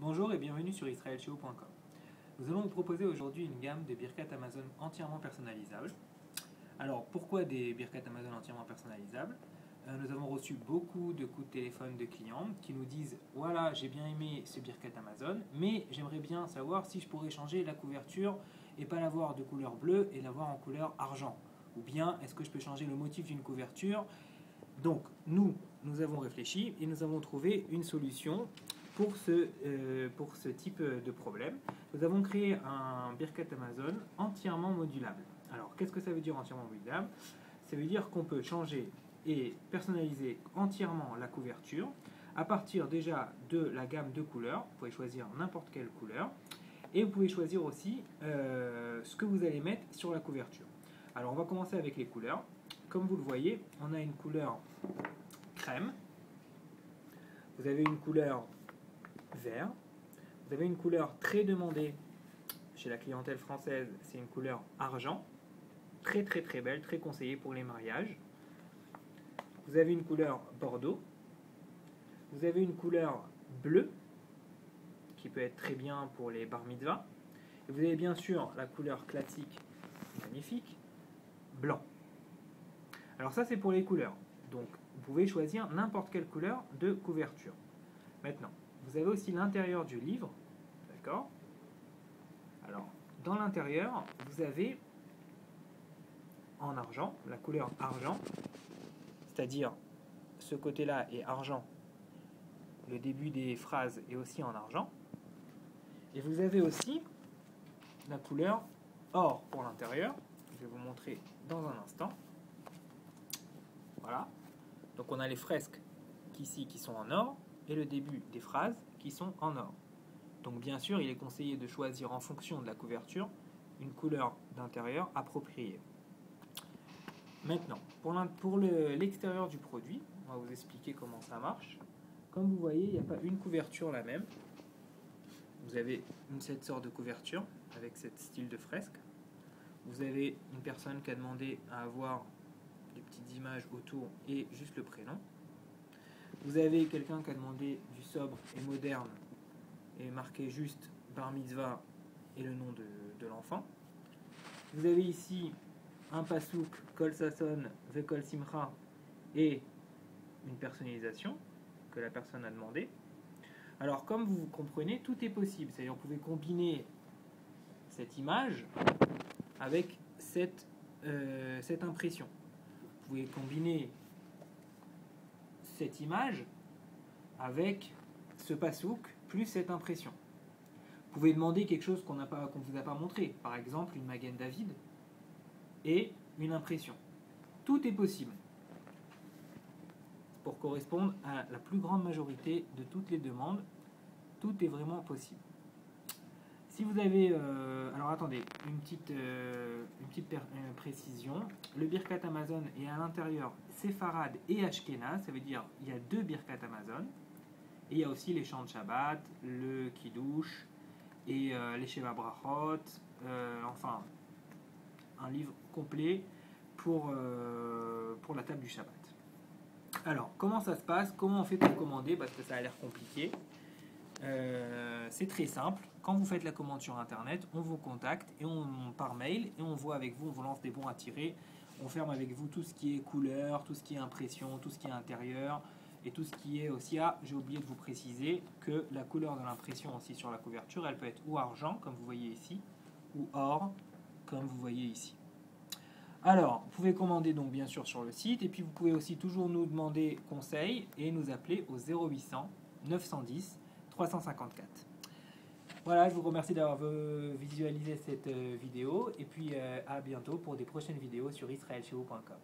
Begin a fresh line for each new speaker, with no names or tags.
Bonjour et bienvenue sur israelshio.com. Nous allons vous proposer aujourd'hui une gamme de Birkat Amazon entièrement personnalisables. Alors pourquoi des Birkat Amazon entièrement personnalisables? Nous avons reçu beaucoup de coups de téléphone de clients qui nous disent voilà, j'ai bien aimé ce Birkat Amazon, mais j'aimerais bien savoir si je pourrais changer la couverture et pas l'avoir de couleur bleue et l'avoir en couleur argent. Ou bien est-ce que je peux changer le motif d'une couverture? Donc nous avons réfléchi et nous avons trouvé une solution pour ce type de problème. Nous avons créé un Birkat Amazon entièrement modulable. Alors qu'est-ce que ça veut dire entièrement modulable? Ça veut dire qu'on peut changer et personnaliser entièrement la couverture à partir déjà de la gamme de couleurs. Vous pouvez choisir n'importe quelle couleur et vous pouvez choisir aussi ce que vous allez mettre sur la couverture. Alors on va commencer avec les couleurs. Comme vous le voyez, on a une couleur crème, vous avez une couleur vert, vous avez une couleur très demandée chez la clientèle française, c'est une couleur argent, très très très belle, très conseillée pour les mariages. Vous avez une couleur bordeaux, vous avez une couleur bleue, qui peut être très bien pour les bar mitzvah, et vous avez bien sûr la couleur classique, magnifique, blanc. Alors ça c'est pour les couleurs, donc vous pouvez choisir n'importe quelle couleur de couverture. Maintenant, vous avez aussi l'intérieur du livre, d'accord? Alors, dans l'intérieur, vous avez en argent, la couleur argent, c'est-à-dire ce côté-là est argent, le début des phrases est aussi en argent, et vous avez aussi la couleur or pour l'intérieur, je vais vous montrer dans un instant. Voilà, donc on a les fresques ici qui sont en or, et le début des phrases qui sont en or. Donc bien sûr, il est conseillé de choisir en fonction de la couverture une couleur d'intérieur appropriée. Maintenant, pour l'extérieur du produit, on va vous expliquer comment ça marche. Comme vous voyez, il n'y a pas une couverture la même. Vous avez cette sorte de couverture avec ce style de fresque. Vous avez une personne qui a demandé à avoir des petites images autour et juste le prénom. Vous avez quelqu'un qui a demandé du sobre et moderne et marqué juste bar mitzvah et le nom de l'enfant. Vous avez ici un pasouk, kol sasson, ve kol simcha et une personnalisation que la personne a demandé. Alors comme vous comprenez, tout est possible. C'est-à-dire vous pouvez combiner cette image avec cette impression. Vous pouvez combiner cette image avec ce pasouk plus cette impression. Vous pouvez demander quelque chose qu'on ne vous a pas montré, par exemple une Magen David et une impression. Tout est possible pour correspondre à la plus grande majorité de toutes les demandes. Tout est vraiment possible. Si vous avez... alors attendez, une petite précision. Le Birkat Amazon est à l'intérieur séfarade et ashkénaze, ça veut dire il y a deux Birkat Amazon. Et il y a aussi les chants de Shabbat, le Kiddush et les Sheva Brachot, enfin un livre complet pour la table du Shabbat. Alors, comment ça se passe? Comment on fait pour commander? Parce que ça a l'air compliqué. C'est très simple. Quand vous faites la commande sur internet, on vous contacte et par mail et on voit avec vous, on vous lance des bons à tirer. On ferme avec vous tout ce qui est couleur, tout ce qui est impression, tout ce qui est intérieur et tout ce qui est aussi. Ah, j'ai oublié de vous préciser que la couleur de l'impression aussi sur la couverture, elle peut être ou argent comme vous voyez ici, ou or comme vous voyez ici. Alors, vous pouvez commander donc bien sûr sur le site et puis vous pouvez aussi toujours nous demander conseil et nous appeler au 0800 910 354. Voilà, je vous remercie d'avoir visualisé cette vidéo et puis à bientôt pour des prochaines vidéos sur israelshio.com.